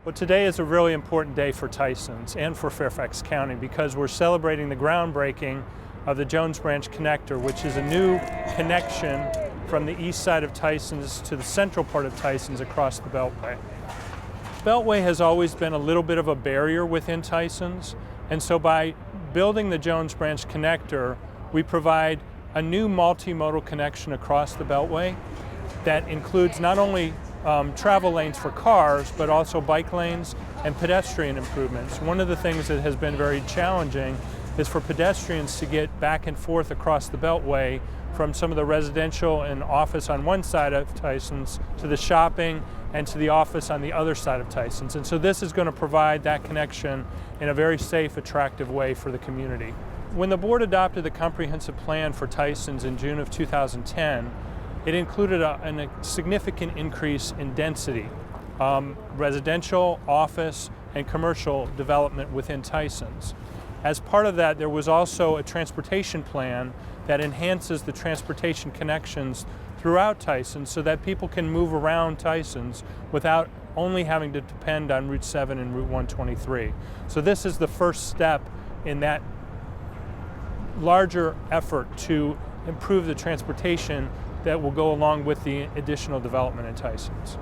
Well, today is a really important day for Tysons and for Fairfax County because we're celebrating the groundbreaking of the Jones Branch Connector, which is a new connection from the east side of Tysons to the central part of Tysons across the Beltway. Beltway has always been a little bit of a barrier within Tysons, and so by building the Jones Branch Connector, we provide a new multimodal connection across the Beltway that includes not only travel lanes for cars, but also bike lanes and pedestrian improvements. One of the things that has been very challenging is for pedestrians to get back and forth across the Beltway from some of the residential and office on one side of Tysons to the shopping and to the office on the other side of Tysons. And so this is going to provide that connection in a very safe, attractive way for the community. When the board adopted the comprehensive plan for Tysons in June of 2010, it included a significant increase in density, residential, office, and commercial development within Tysons. As part of that, there was also a transportation plan that enhances the transportation connections throughout Tysons so that people can move around Tysons without only having to depend on Route 7 and Route 123. So this is the first step in that larger effort to improve the transportation that will go along with the additional development in Tysons.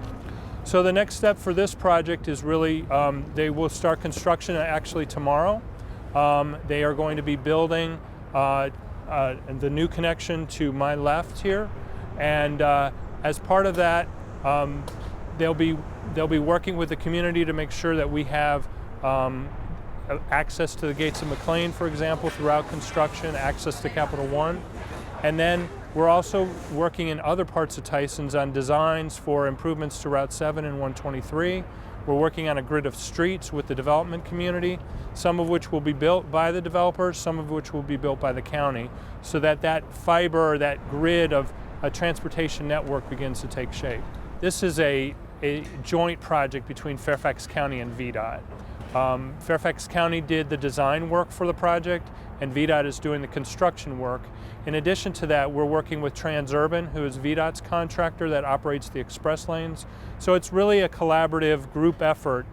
So the next step for this project is really, they will start construction actually tomorrow. They are going to be building the new connection to my left here, and as part of that, they'll be working with the community to make sure that we have access to the gates of McLean, for example, throughout construction, access to Capital One, and then we're also working in other parts of Tysons on designs for improvements to Route 7 and 123. We're working on a grid of streets with the development community, some of which will be built by the developers, some of which will be built by the county, so that that fiber, that grid of a transportation network begins to take shape. This is a joint project between Fairfax County and VDOT. Fairfax County did the design work for the project, and VDOT is doing the construction work. In addition to that, we're working with Transurban, who is VDOT's contractor that operates the express lanes. So it's really a collaborative group effort